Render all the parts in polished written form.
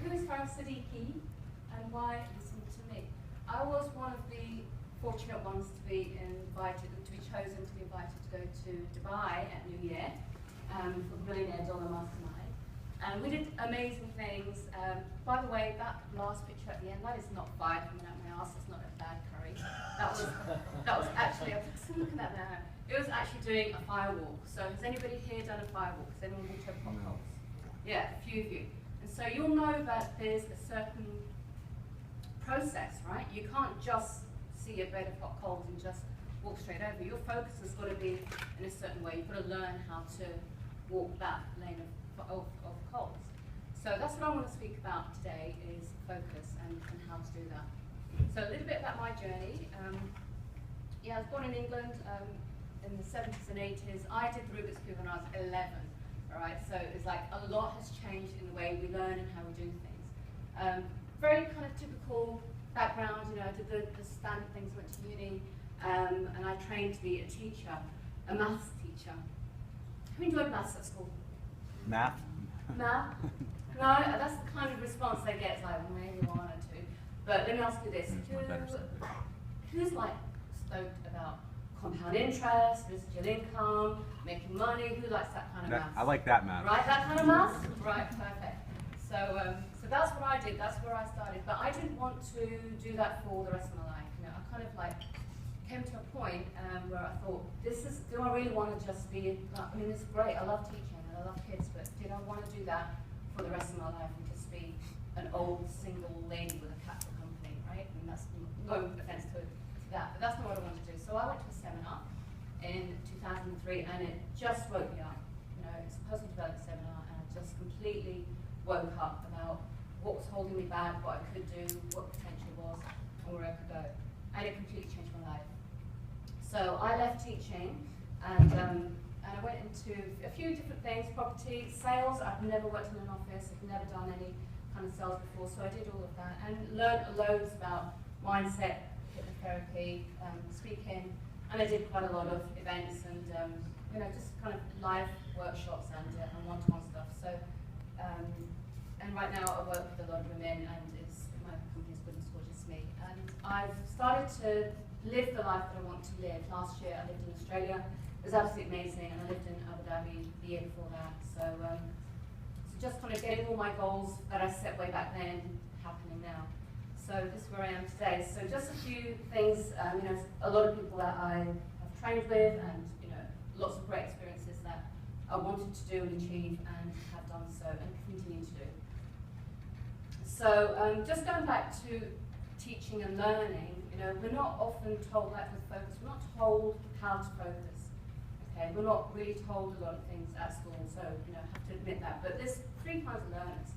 who is Farah Siddiqui and why listen to me? I was one of the fortunate ones to be chosen to be invited to go to Dubai at New Year for the Billionaire Dollar Mastermind. And we did amazing things. By the way, that last picture at the end, that is not fired coming out my arse, it's not a bad curry. That was actually, I'm looking at that now. It was actually doing a firewalk. So has anybody here done a firewalk? Has anyone walked over potholes? Yeah, a few of you. And so you'll know that there's a certain process, right? You can't just see a bed of hot coals and just walk straight over. Your focus has got to be in a certain way. You've got to learn how to walk that lane of coals. So that's what I want to speak about today is focus and how to do that. So a little bit about my journey. Yeah, I was born in England in the 70s and 80s. I did the Rubik's Cube when I was 11. All right, so it's like a lot has changed in the way we learn and how we do things. Very kind of typical background, you know, I did the standard things, went to uni, and I trained to be a teacher, a maths teacher. Who enjoyed maths at school? Math? Math? No, that's the kind of response they get, it's like, well, maybe one or two. But let me ask you this, who's like stoked about compound interest, residual income, making money? Who likes that kind of math? I like that math. Right, that kind of math? Right, perfect. So that's what I did, that's where I started. But I didn't want to do that for the rest of my life. You know, I kind of like came to a point where I thought, do I really want to just be, I mean, it's great, I love teaching and I love kids, but did I want to do that for the rest of my life and just be an old single lady with a capital company, right? I mean, that's no offense to that, but that's not what I wanted to do. So I went to a seminar in 2003 and it just woke me up. You know, it's a personal development seminar and I just completely woke up about what was holding me back, what I could do, what potential was, and where I could go. And it completely changed my life. So I left teaching and I went into a few different things, property, sales. I've never worked in an office, I've never done any kind of sales before, so I did all of that and learned loads about mindset, hypnotherapy, speaking, and I did quite a lot of events and you know, just kind of live workshops and one-to-one stuff. So, and right now I work with a lot of women and my company's Women's Gorgeous Me. And I've started to live the life that I want to live. Last year I lived in Australia. It was absolutely amazing, and I lived in Abu Dhabi the year before that. So, so just kind of getting all my goals that I set way back then happening now. So this is where I am today. So just a few things, you know, a lot of people that I have trained with, and you know, lots of great experiences that I wanted to do and achieve, and have done so and continue to do. So just going back to teaching and learning, you know, we're not often told, like with focus, we're not told how to focus. Okay, we're not really told a lot of things at school, so you know, I have to admit that. But there's three kinds of learners.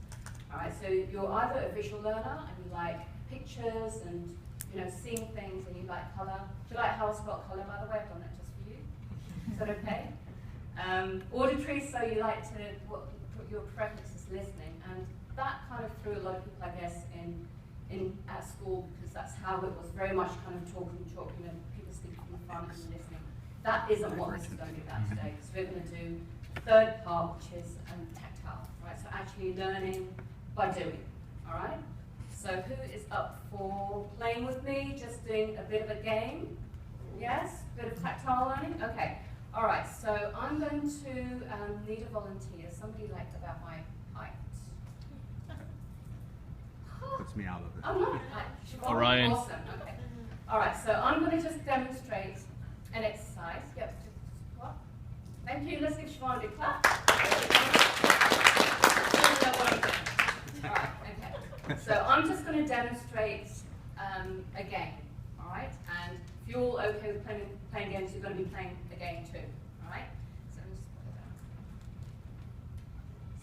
All right, so you're either a visual learner and you like pictures and you know, seeing things, and you like colour. Do you like how I spot colour, by the way? I've done that just for you. Is that okay? Auditory, so you like to, your preference is listening, and that kind of threw a lot of people, I guess, at school, because that's how it was very much kind of talking, you know, people speaking from the front and listening. That isn't what this is going to be about today, because we're going to do the third part, which is tactile, right? So actually learning by doing, all right? So who is up for playing with me, just doing a bit of a game? Yes? A bit of tactile learning? Okay. All right, so I'm going to need a volunteer, somebody like about my height. Puts me out of it. Oh, no. Orion. Awesome. Okay. All right, so I'm going to just demonstrate an exercise. Yep. What? Thank you. Let's give Siobhan a big clap. All right. Okay. So I'm just going to demonstrate a game. All right. And if you're all okay with playing games, you're going to be playing a game too. All right. So I'm just put it down.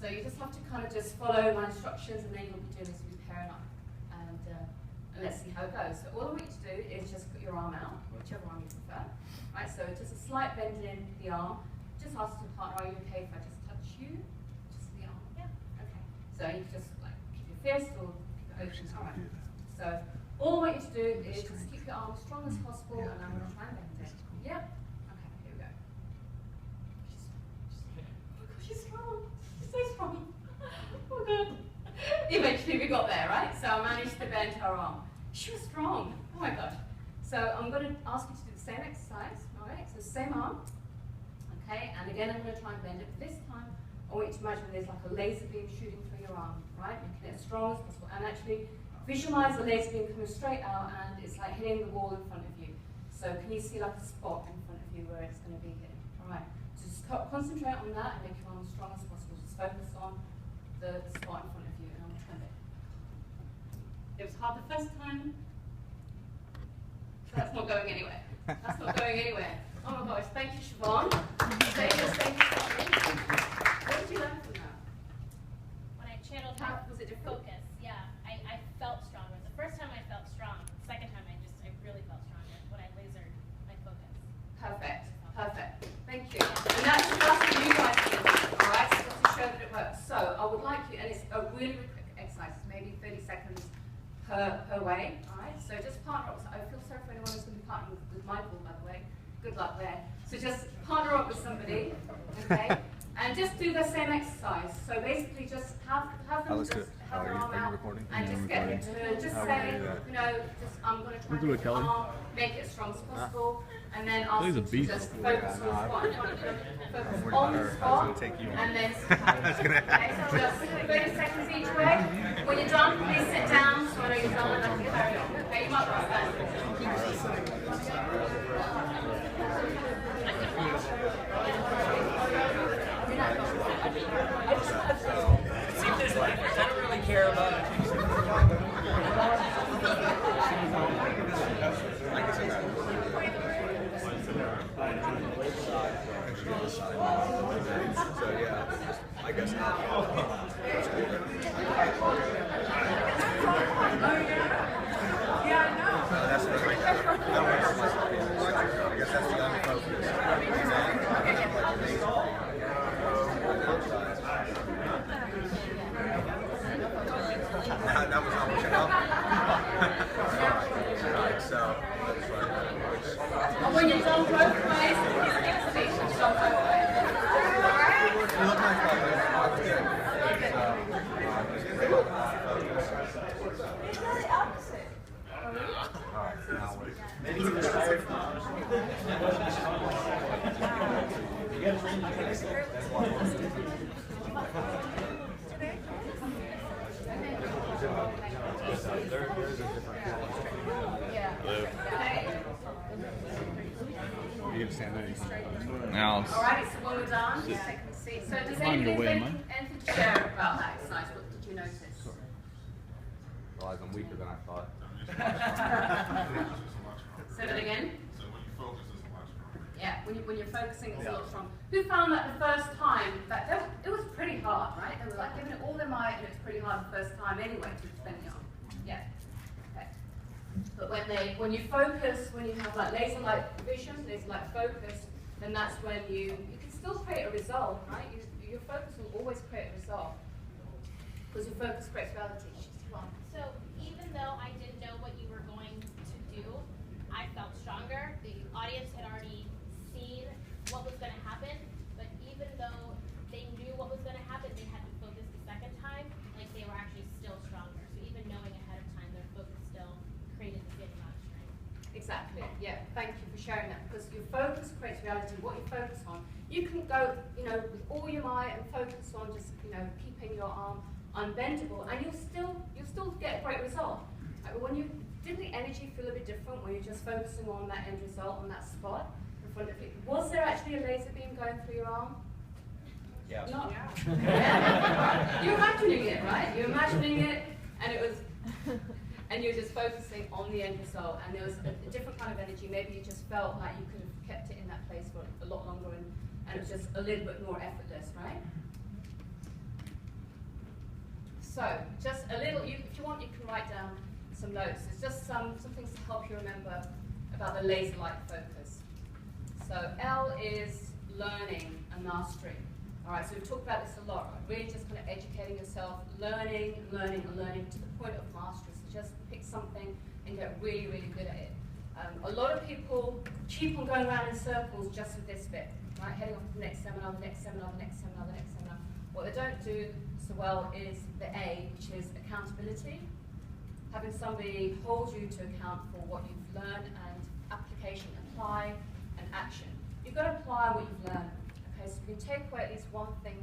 So you just have to kind of just follow my instructions, and then you'll be doing this. Pairing up, and let's see how it goes. So all I want you to do is just put your arm out, whichever arm you prefer. Right, so just a slight bend in the arm. Just ask your partner, are you okay if I just touch you? Just the arm? Yeah. Okay. So you just like keep your fist or keep it open. All right. So all I want you to do is just keep your arm as strong as possible, and I'm going to try and bend it. Yep. Okay, here we go. Oh my God, she's strong. She's so strong. Oh God. Eventually we got there, right? So I managed to bend her arm. She was strong. Oh my gosh. So I'm going to ask you to do the same exercise, all right? So same arm, okay? And again, I'm going to try and bend it. But this time, I want you to imagine there's like a laser beam shooting through your arm, right? Making it as strong as possible. And actually visualize the laser beam coming straight out, and it's like hitting the wall in front of you. So can you see like a spot in front of you where it's going to be hitting? All right. So just concentrate on that and make your arm as strong as possible. Just focus on the spot in front of you, and I'm trying it. It was hard the first time. So that's not going anywhere. That's not going anywhere. Oh my gosh, thank you, Siobhan. Thank you, What did you learn from that? When I channeled How was it different? focus, yeah, I felt stronger. The first time I felt strong. The second time I really felt stronger when I lasered my focus. Perfect, perfect. Thank you. And that's what you guys do, all right? So just to show that it works. So I would like you, and it's a really, really quick exercise, maybe 30 seconds per way, all right? So just partner up. So I feel sorry for anyone who's going to be partnering with Michael, by the way. Good luck there. So just partner up with somebody, okay? And just do the same exercise. So basically just have them just have their arm out and just get it to just say, you know, just I'm going to try and make the arm, make it as strong as possible, and then ask you to just focus on the spot. Focus on the spot, and then okay, so just 30 seconds each way. When you're done, please sit down so I know you're done and I can carry on. Okay, you might want to stand. See if there's like, I don't really care about it. So yeah, I guess not. That's the right. I guess that's the unfocused. That was not much help. Alright, so that's right. When you're done both ways, it's done both ways. You look like that was good. It's really opposite. Alright, now Maybe you can try it. You can stand there. Now, Alright, so when we're done, just take a seat. So does anything to share about that exercise? What did you notice? Realize I'm weaker than I thought. Say that again? So when you focus, it's a lot stronger. Yeah, when you're focusing, it's a lot stronger. Who found that the first time, that it was pretty hard, right? They were like giving it all their might, and it was pretty hard the first time anyway to spend the arm. Yeah. Okay. But when you focus, when you have like laser-like vision, laser-like focus, then that's when you can still create a result, right? Your focus will always create a result because your focus creates reality. So even though I didn't know what you were going to do, I felt stronger. The audience had already seen what was going to happen, but even though they knew what was going to happen, they hadn't focused the second time, like they were actually still stronger. So even knowing ahead of time, their focus still created the same amount of strength. Exactly, yeah. Thank you for sharing that, because your focus creates reality. What you focus on, you can go, with all your might and focus on just, keeping your arm unbendable, and you'll still get a great result. But when didn't the energy feel a bit different when you're just focusing on that end result, on that spot in front of you? Was there actually a laser beam going through your arm? Yeah. Not. Yeah. You're imagining it, right? You're imagining it, and it was, and you're just focusing on the end result, and there was a different kind of energy. Maybe you just felt like you could have kept it in that place for a lot longer, and it was just a little bit more effortless, right? So, just a little, if you want, you can write down some notes. It's just some things to help you remember about the laser-like focus. So, L is learning and mastery. All right, so we've talked about this a lot, right? Really just kind of educating yourself, learning to the point of mastery. So just pick something and get really, really good at it. A lot of people keep on going around in circles just with this bit, right? Heading off to the next seminar, the next seminar, the next seminar, the next seminar. What they don't do so well is the A, which is accountability. Having somebody hold you to account for what you've learned and application, apply, and action. You've got to apply what you've learned. Okay, so if you can take away at least one thing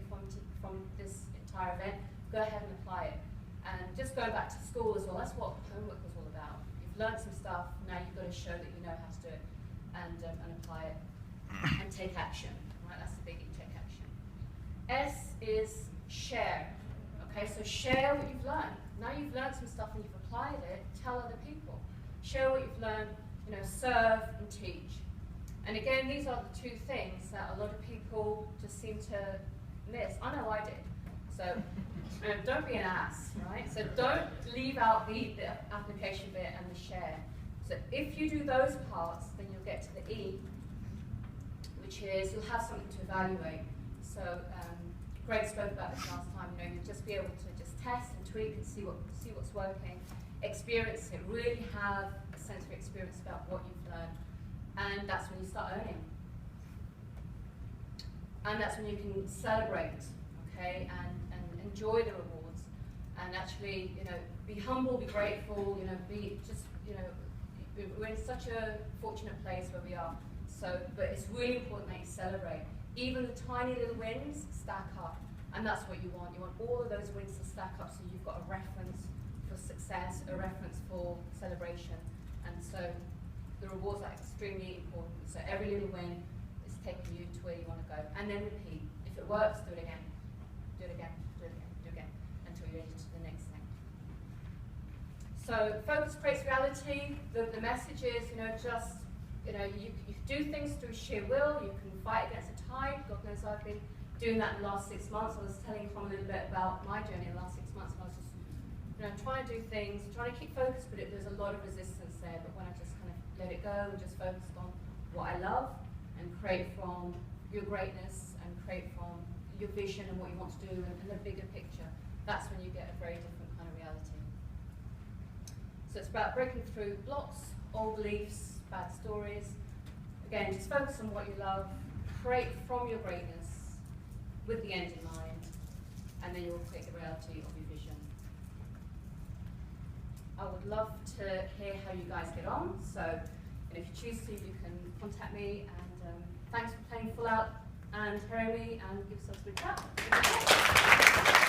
from this entire event, go ahead and apply it. And just going back to school as well, that's what homework was all about. You've learned some stuff, now you've got to show that you know how to do it and apply it and take action. Right, that's the biggie, take action. S is share. Okay, so share what you've learned. Now you've learned some stuff and you've applied it, tell other people. Share what you've learned, you know, serve and teach. And again, these are the two things that a lot of people just seem to miss. I know I did. So don't be an ass, right? So don't leave out the application bit and the share. So if you do those parts, then you'll get to the E, which is you'll have something to evaluate. So Greg spoke about this last time. You know, you'll just be able to just test and tweak and see what's working, experience it, really have a sensory experience about what you've learned, and that's when you start earning. And that's when you can celebrate, okay, and enjoy the rewards, and actually, you know, be humble, be grateful, you know, be just, you know, we're in such a fortunate place where we are. So, but it's really important that you celebrate. Even the tiny little wins stack up, and that's what you want. You want all of those wins to stack up, so you've got a reference for success, a reference for celebration, and so the rewards are extremely important. So every little win is taking you to where you want to go, and then repeat. If it works, do it again, do it again, do it again, do it again, until you're ready to the next thing. So focus creates reality. The message is, you know, just, you know, you do things through sheer will. You can fight against the tide. God knows I've been doing that in the last 6 months. I was telling Tom a little bit about my journey in the last 6 months. And I was just, you know, trying to do things, trying to keep focused, but there's a lot of resistance there. But when I just kind of let it go and just focused on what I love and create from your greatness and create from your vision and what you want to do and the bigger picture, that's when you get a very different kind of reality. So it's about breaking through blocks, old beliefs, bad stories. Again, just focus on what you love, create from your greatness with the end in mind, and then you'll create the reality of your vision. I would love to hear how you guys get on, so if you choose to, you can contact me, and thanks for playing Full Out and hearing me, and give yourselves a good clap.